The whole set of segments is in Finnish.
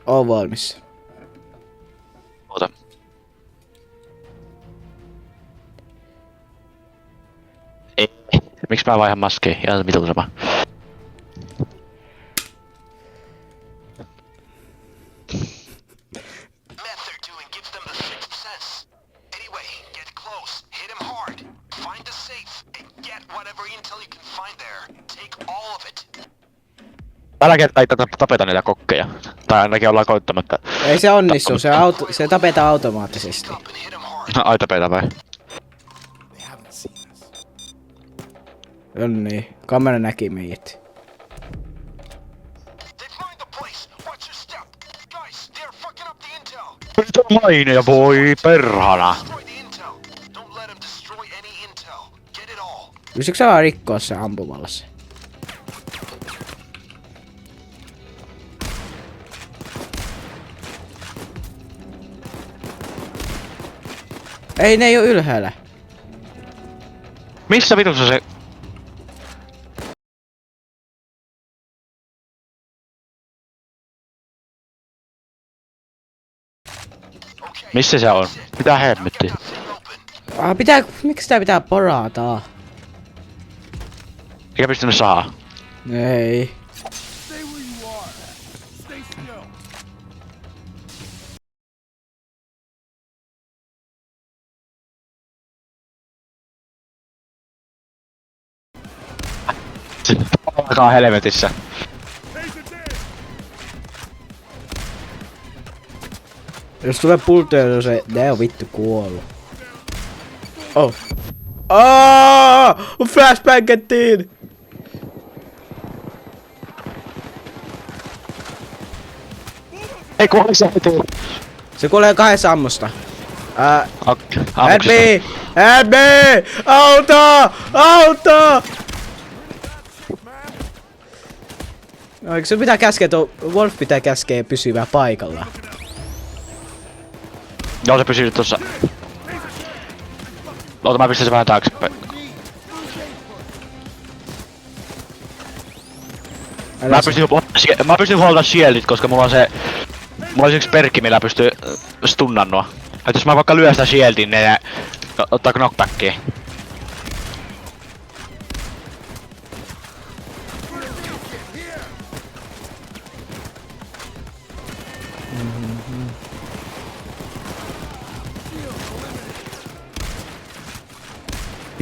Oon valmis. Oota. Ei. Miksi mä vaihan maskeja? Ihan mitä sama. Tällä kertaa ei tapeta niitä kokkeja. Tai ainakin ollaan koittamatta. Ei se onnistu, se tapetaan automaattisesti. Ai tapeta vai? On niin, kamera näki meidät. Nyt on mainia, voi perhana! Pystytkö sä vaan rikkoa se ampumalla se? Ei, ne ei oo ylhäällä. Missä vitussa se... Missä se on? Mitä hemmettiä? Miksi sitä pitää porata? Eikä pystynyt saa. Ei. Alkaa helvetissä. Jos tulee pultteja, ne on vittu kuollut. Oh. Flashbankettiin! Ei kuoli se heti. Se kuolee kahdessa ammusta. Help Ammuksesta. me! Help me! Auto! Auto! No, eikö sun pitää käskeä Wolf pitää käskeä pysyvää paikalla? Joo, se pysyy tossa. Oota, mä pistän sen vähän taaksepäin. Mä pystyn huoltaa shieldit, koska mulla on se... Mulla on yksi perkki, millä pystyy stunnannua. Et jos mä vaikka lyön sitä shieldin, ne ottaa knockbackia.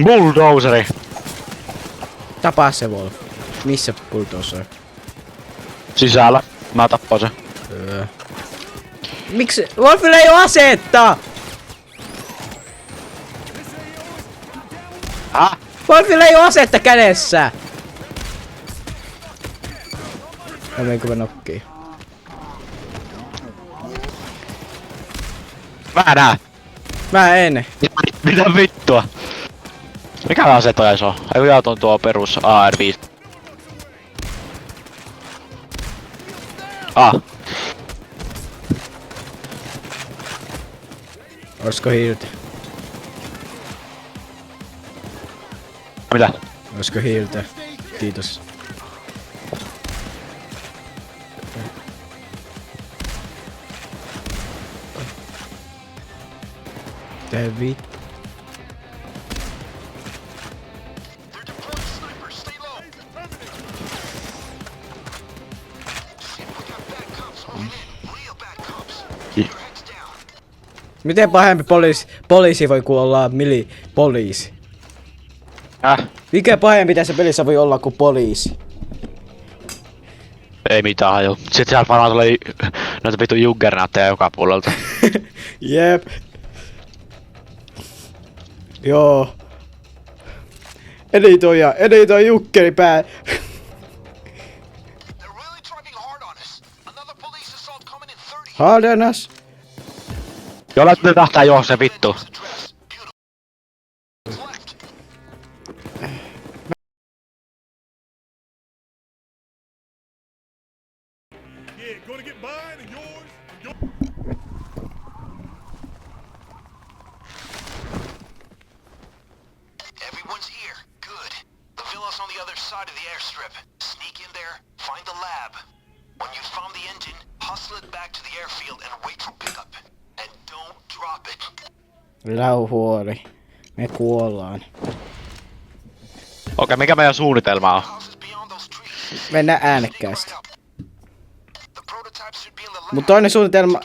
Bulldozeri! Tapaa se Wolf. Missä bulldozer? Sisällä. Mä tappoin sen. Miksi? Wolfilla ei oo asetta! Wolfilla ei oo asetta kädessä! Mä menkö mä nokkiin? Mä näen! Mä en. Mitä vittua? Mikä ase toi on? Ei jaat on tuo perus AR5. Oisko hiiltä? Mitä? Oisko hiiltä? Kiitos. David. Miten pahempi poliisi voi kuolla poliisi? Mikä pahempi tässä pelissä voi olla kuin poliisi? Ei mitään haju. Sitten siellä varmaan tulee noita vittu juggernaatteja joka puolelta. Jep. Joo. Editoi jukkeri pää. Hardenas. Joo, ne tahtaa joo se vittu. Everyone's here. Good. The villa's on the other side of the airstrip. Sneak in there, find the lab. When you've found the engine, hustle it back back to the airfield and wait for pickup. And don't drop it. Lauhuori. Me kuollaan. Okei, mikä meidän suunnitelma on? House is beyond those trees. Mennään äänekkäästi. The prototype should be in the lab. Mun toinen suunnitelma,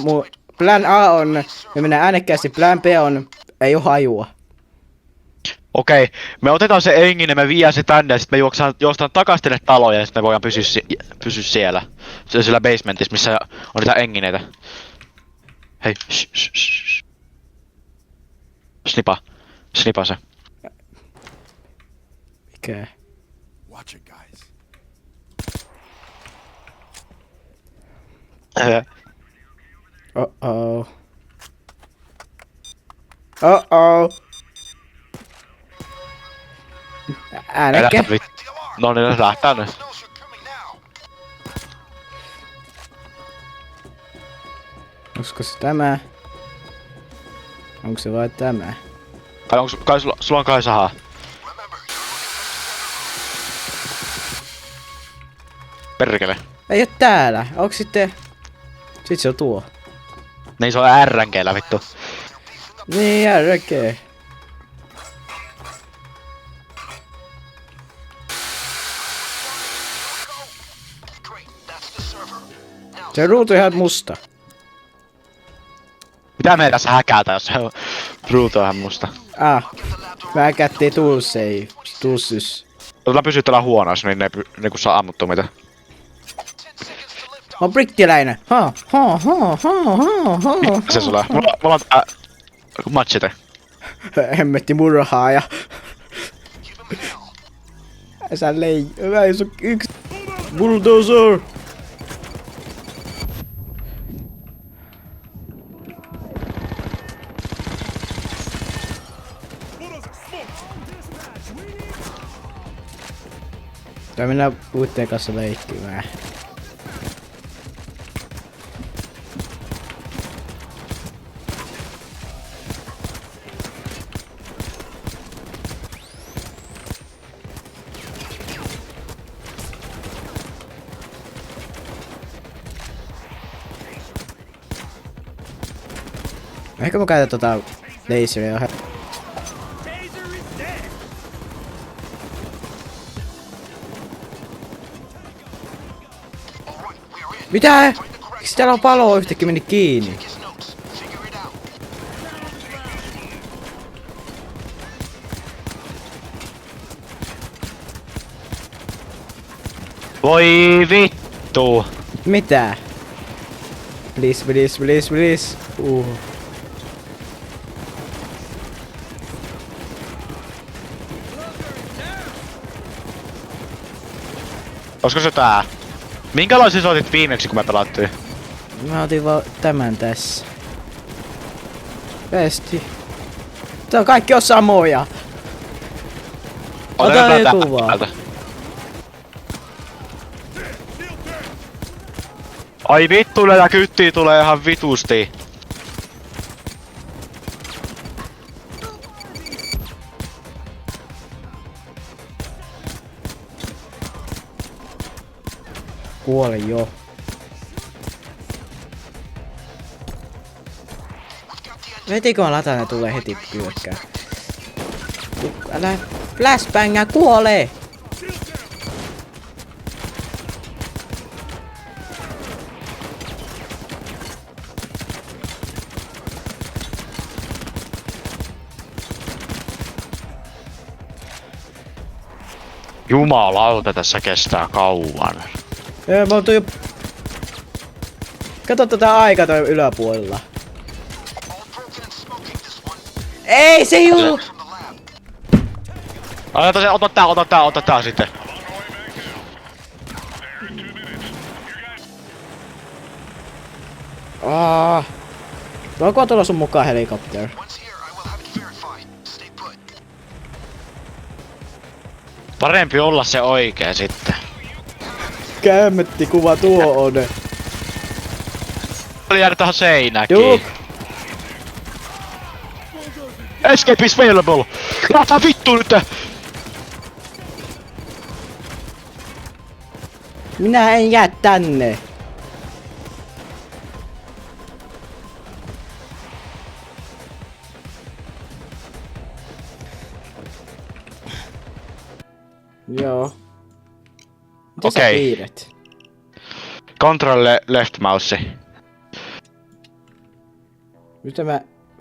mun plan A on, me mennään äänekkäästi, plan B on, ei oo hajua. Okei, me otetaan se enginen, me viedään se tänne ja sit me juostaan takas tänne taloon ja sit me voidaan pysyä siellä. Se sillä basementissa, missä on niitä engineitä. Hei, shh. Snipa se. Mikä? Watch it, guys. Oh-oh. Oh-oh. Äänekkä. No niin, lähtää nyt. Knows you're coming now. Onko se tämä? Onko se vai tämä? Tai onks kai sulla on kai sahaa? Remember, Perkele. Ei oo täällä. Onko sitten... Sit se on tuo. Niin se on RNGllä vittu. Niin, järkeä. great. That's the server. Now, Se ruutu ihan musta. Mitä meidän tässä häkätä, jos se on ruutu ihan musta? Mä kättiin tuussys. Otetaan pysyä täällä huoneessa, niin ne kun saa ammuttua mitä. 10 seconds to lift off. On brittiläinen. Ha. Se sulla. Mulla on tää... Matchite. Hemmetti murhaa ja... Give him hell. Sä lei... Mä ei oo yks... Bulldozer! Tää mennään puitteen kanssa leikkimään. Ehkä mä käytän tota laseria johon. Mitä? Miksi täällä on palo yhtäkkiä meni kiinni? His notes. Figure it out. Voi vittu! Mitä? Please. Olisiko se tää? Minkälaisia sä otit viimeksi kun me pelattiin? Mä otin vaan tämän tässä. Pesti. Tää on kaikki on samoja. Ota Otetaan joku tää vaan. täältä. Ai vittu, näitä kyttiä tulee ihan vitusti. Kuolin jo. Heti kun mä lataan, ne tulee heti hyökkää. Älä flashbangää, kuolee! Jumalauta, tässä kestää kauan. Mä oon jo... Kato tätä aikaa toi yläpuolella. All broken and smoking this one. Ei se juu! From the lab. Ota tää sitten. Voinko tulla sun mukaan helikopter? Once here, I will have it verified. Stay put. Parempi olla se oikee sitten. Kämmetti kuva tuo on. Oli jäädä tähän seinäkin. Duke! Escape is available! Lähtää vittu nyt! Minä en jää tänne. Joo. Mitä sä Okei. piirret? Control left mouse.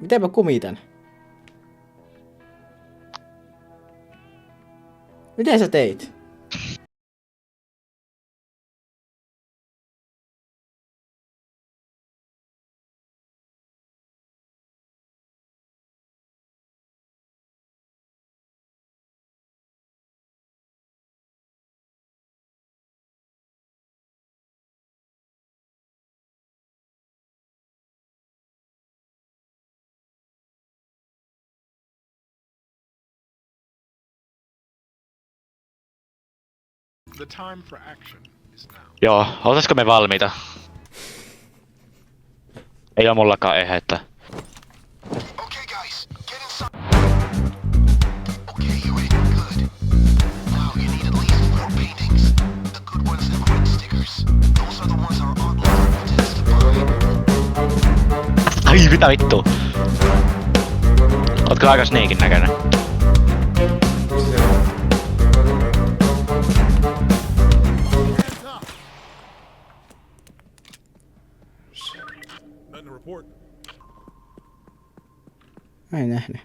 Miten mä kumitan? Miten sä teit? The time for action is now. Joo, oltaisko me valmiita? Ei oo mullakaan ehettä. Okay, guys, get inside. Okay, you ready? Good. Now you need at least 4 paintings. The good ones have red stickers. Those are the ones our outlaw intends to buy. Ai mitä vittu? Ootko aika sneakin näköinen? Nothing to report. Mä en nähnyt.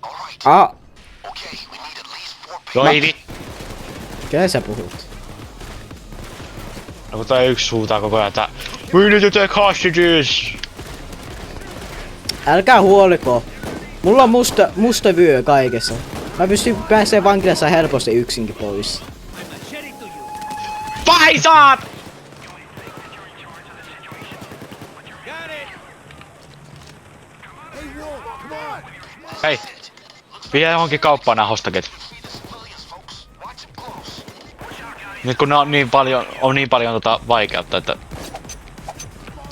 All right. Ah! Okay, we need at least 4 paintings. Voi vi... Kellä sä puhut? No kun tää yks huutaa koko ajan, että we need to take hostages! Älkää huoliko. Mulla on musta vyö kaikessa. Mä pystyn pääsee vankilassa helposti yksinkin pois. Paisaat! Hei! Vie johonkin kauppaan nää hostaget. See the civilians, folks. Watch them close. Nyt kun ne on niin paljon vaikeutta, että...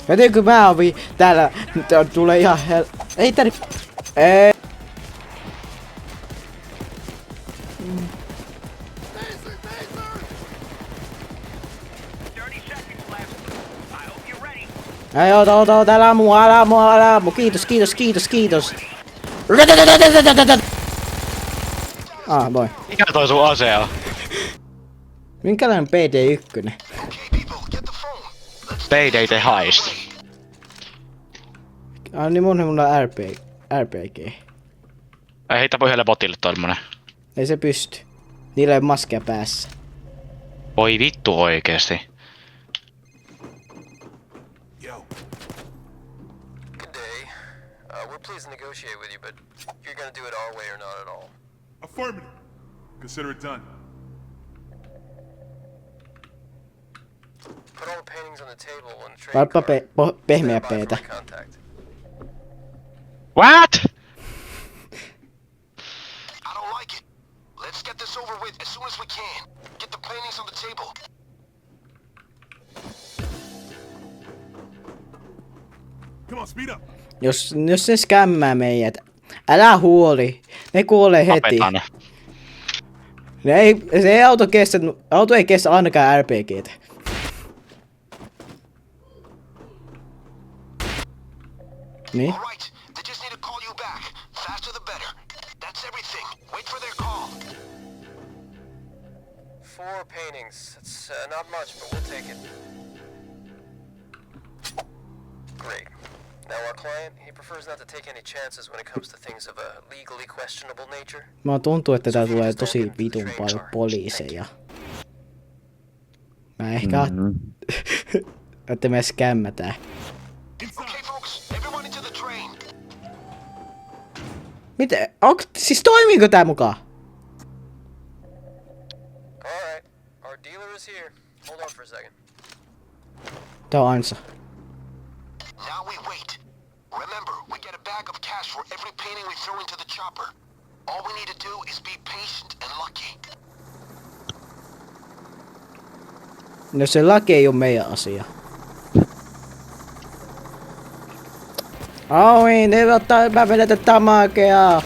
Mä tiedän kun mä oon täällä tulee ihan ei tarvi. Ei. Ei ota, älä ammu. Kiitos. Voi. Mikä toi sun ase on? Minkälainen PD1? Okay, people, get the phone. Let's Payday the heist. Niin mulla on RPG. Ei heitä yhdelle botille tommonen. Ei se pysty. Niillä ei ole maskia päässä. Voi vittu oikeesti. Yo. Good day. We're pleased to negotiate with you, but you're gonna do it our way or not at all. Affirmative. Consider it done. Put all the paintings on the table when the train Valppa car. pehmeä Stand by peetä. for my contact. What? I don't like it. Let's get this over with as soon as we can. Get the paintings on the table. Come on, speed up. Jos ne skämmää meidät, älä huoli. Ne kuolee heti. Tapetaan ne. Auto ei kestä ainakaan RPGtä. Niin? All right, they just need to call you back. Faster the better. That's everything. Wait for their call. 4 paintings. It's not much, but we'll take it. Great. Now our client, he prefers not to take any chances when it comes to things of a legally questionable nature. Mä tuntuu, että tää tulee tosi vitun paljon poliiseja. Mä ehkä että me skämmätään. Okay, folks, everyone into the train. Miten? Siis toimiiko tää mukaan? All right. Our dealer is here. Hold on for a second. Tää on ansa. Now we wait. Remember, we get a bag of cash for every painting we throw into the chopper. All we need to do is be patient and lucky. No se laki ei oo meidän asia. Oi, ne ottaa mä vedetä tamakea.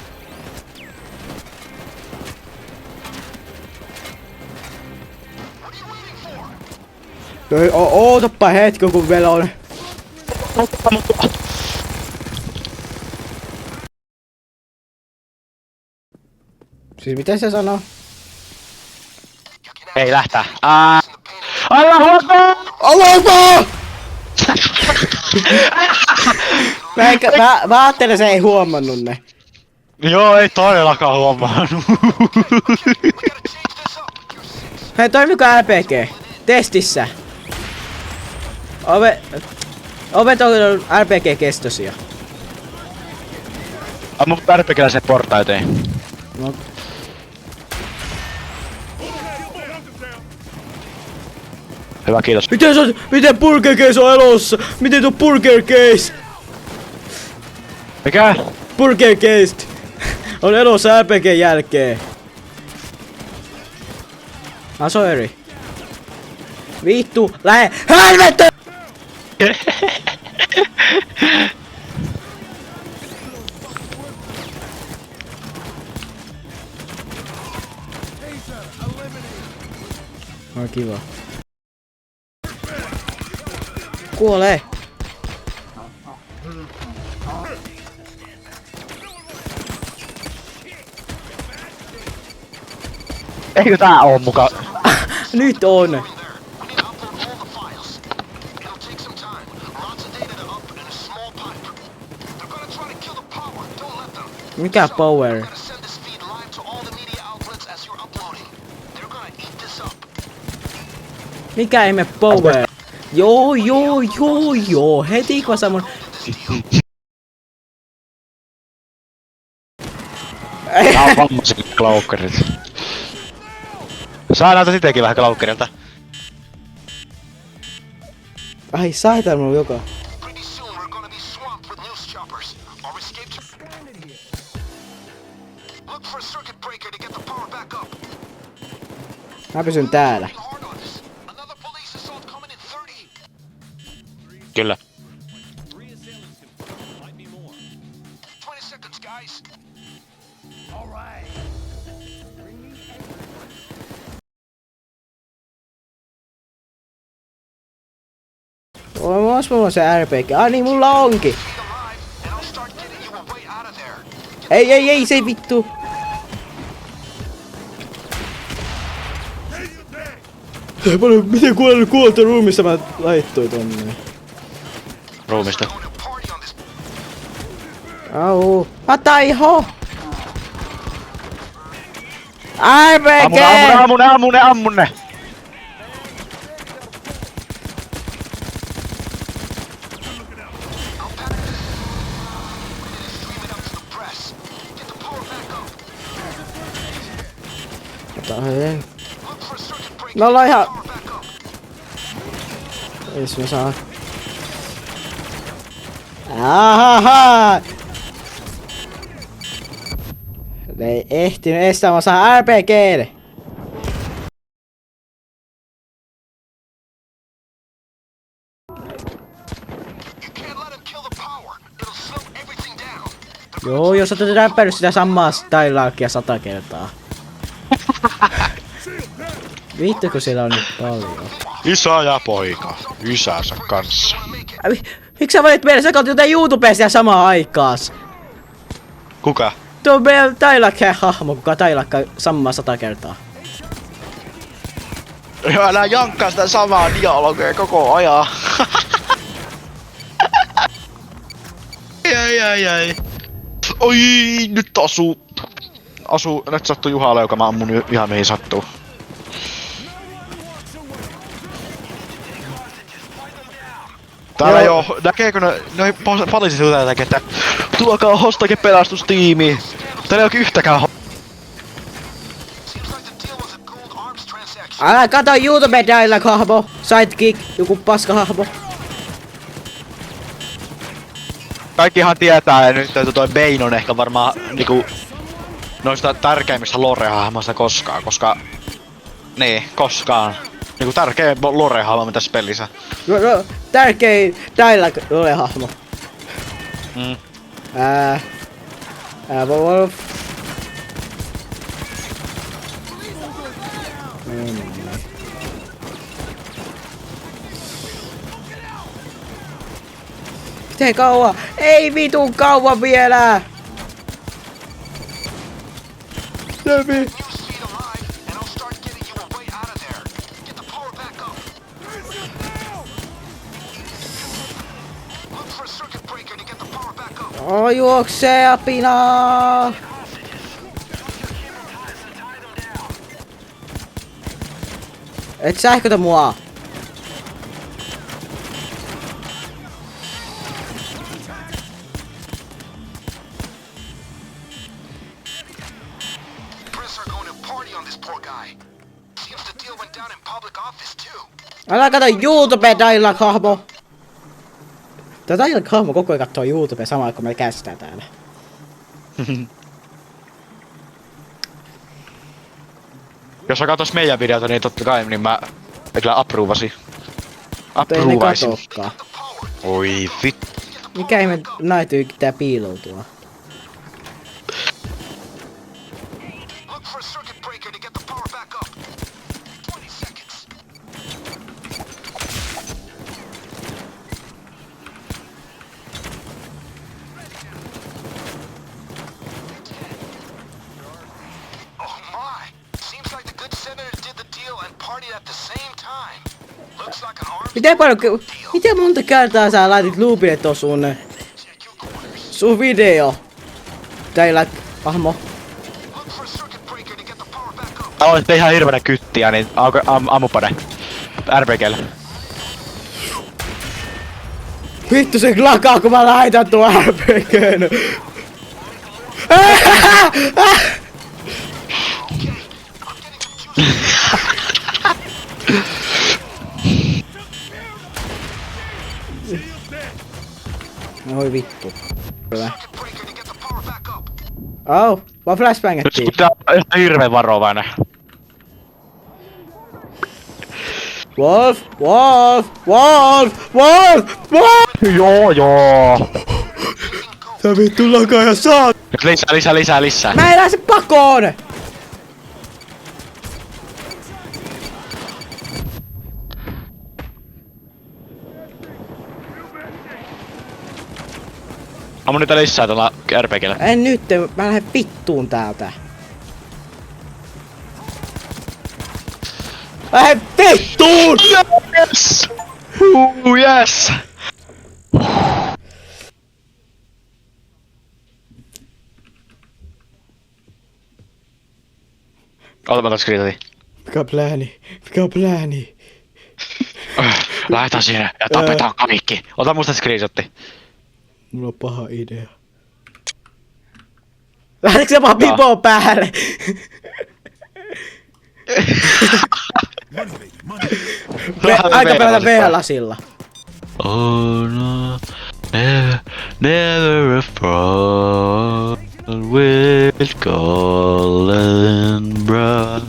What are you waiting for? Ei, ootappa hetki kun vielä on. Siis mitä se sanoo? Ei lähtää. Allahu Akbar! Aloita! Mä ajattelin se ei huomannut ne. Joo, ei todellakaan huomannut. Hei, toimiko RPG? Testissä. Ovet on RPG-kestoisia. Ammu RPGläisen portaiteen. No, Hyvä, kiitos. miten Burger Case on elossa? Miten tuo Burger Case? Mikä? Burger Case on elossa RPG jälkeen. Se on eri. Vittu, lähe helvettä! On kiva. Kuolee! Eikö tää oo muka? Nyt on! I mean, upload all the files. It'll take some time. Lots of data to up in a small pipe. They're gonna try to kill the power. Don't let them. Mikä power? We're gonna send this feed live to all the media outlets as you're uploading. They're gonna eat this up. Mikä ihme power? Joo, heti kun samun... Tää on vammaiset klaukkerit. Saa näytä sitekin vähän klaukkerilta. Ai saatan mulla joka. Pretty soon we're gonna be swamped with news choppers. Or escape to... Look for a circuit breaker to get the power back up. Mä pysyn täällä. Hard on this. Another police assault coming in 30. Kyllä. 20 seconds, guys. Ois mulla se RPG. Niin mulla onkin. Stay alive, and I'll start getting you a way out of there. Ei se vittu. Miten kuolta ruumissa mä laittoin tonne? Ruumista. Going to party on this. Au. Ataiho! RPG! Ammun ne! Stream it up to the press. Get the power back up. Look for a circuit breaker. Me ollaan ihan... Power back up. Jos mä saan... Ahaha! Ne ei ehtinyt estää, mä saan RPG:lle. You can't let him kill the power. It'll slow everything down. Joo, jos olet räppänyt sitä samaa stylaakia 100 kertaa. Vittu kun siellä on nyt paljon. Isä ja poika. Isänsä kanssa. Miksi sä voit meidän sekoittaa jotain YouTubesta samaan aikaan? Kuka? Tuo on meidän Tailak-hahmo, kuka tailakkaa samaa 100 kertaa. Joo, älä jankkaa sitä samaa dialogia koko ajan. Ai. Oi, nyt nyt sattuu Juhalle, joka mä ammun ihan mihin sattuu. Täällä Joo. näkeekö noi poliisit jotenkin, että tuokaa hostake pelastustiimi. Täällä ei oo yhtäkään Seems like the deal was a gold arms transaction. Älä kato YouTube Tailak-hahmo, sidekick, joku paskahahmo. Kaikkihan tietää nyt, että toi Bane on ehkä varmaan niinku noista tärkeimmistä lore-hahmoista koskaan, koska... Niin, koskaan. Niinku tärkein lore-hahmo tässä pelissä. No, tärkein Tailak-hahmo. Mm. Wolf. Miten kauan? Ei vitun kauan vielä! No! me. Use speed alive, and I'll start getting you a way out of there. Get the power back up. Look for a circuit breaker to get the power back up. Juoksee apina! Et sähkötä mua! Chris are going to party on this poor guy. Seems the deal went down in public office too. Älä kato YouTube Dialog-hahmo! Tää Dialog-hahmo koko ajan kattoo YouTube samalla kun me käsitään täällä. Jos sä katos meidän videota, niin totta kai, niin mä kyllä approvasin. Mutta ei ne Approvaisin. katokkaan. Oi vittu. Mikä ihme naityykin tää piiloutua? Look for a circuit breaker to get the power back up. 20 seconds. Oh my! Seems like the good senator did the deal and partied at the same time. Looks like an arms Miten monta kertaa sä laitit loopille tuon sun video? Dialog-hahmo. Look for a circuit breaker to get the power back up. Mä aloin ihan hirveänä kyttiä, niin ammupa ne. RPGllä. Vittu se klakaa kun mä laitan tuon RPGn. Oi vittu. Hyvä. Circuit breaker to get the power back up. Au, vaan Nyt flashbangettiin. pitää olla ihan hirveen varovainen. Wolf! Wolf! Wolf! Wolf! Wolf! Joo. Tää vittu lakaa ja saat! Nyt lisää. Mä en läse pakoon! Ammu niitä lisää tuolla RPGllä. En nyt, mä lähden vittuun täältä. Lähde vittuun! Yes! Yes! Ota mä taas screenshotin. Mikä plääni? Lähetään siihen ja tapetaan kaikki. Ota musta screenshotti. Mulla on paha idea. Lähdekö se vaan pipoon päälle? Aika pelata V-lasilla. Oh no, never a fraud with golden brown.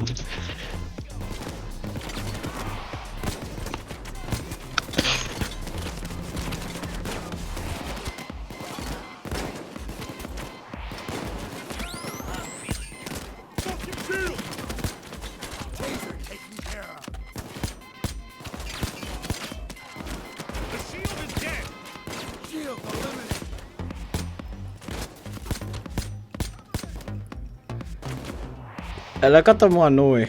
Älä kato mua nui.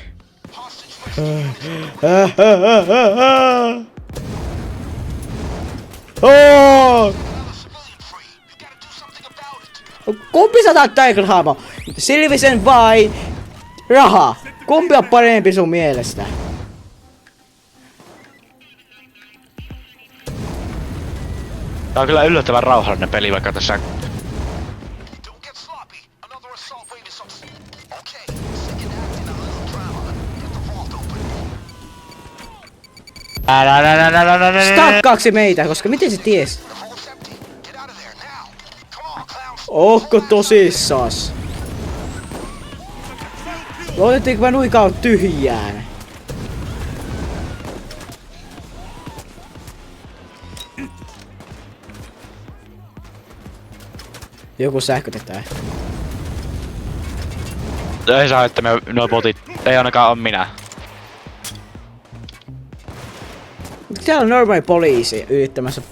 Oh! Kumpi sä taat Tiger-hahmo? Silvisen vai raha? Kumpi on parempi sun mielestä? Tää on kyllä yllättävän rauhallinen peli, vaikka tässä Don't get sloppy. Another assault wave is up. Okay, second act in a little drama. Get the vault open. Stakkaaks se meitä, koska miten se ties? The vault's empty. Get out of there now. Come on, clowns. Ootko tosissas? Luotettiinko mä nuikaan tyhjään? Joku sähkötetään. ei saa, että me nuo botit, ei ainakaan oo minä. Täällä on normaali poliisi yrittämässä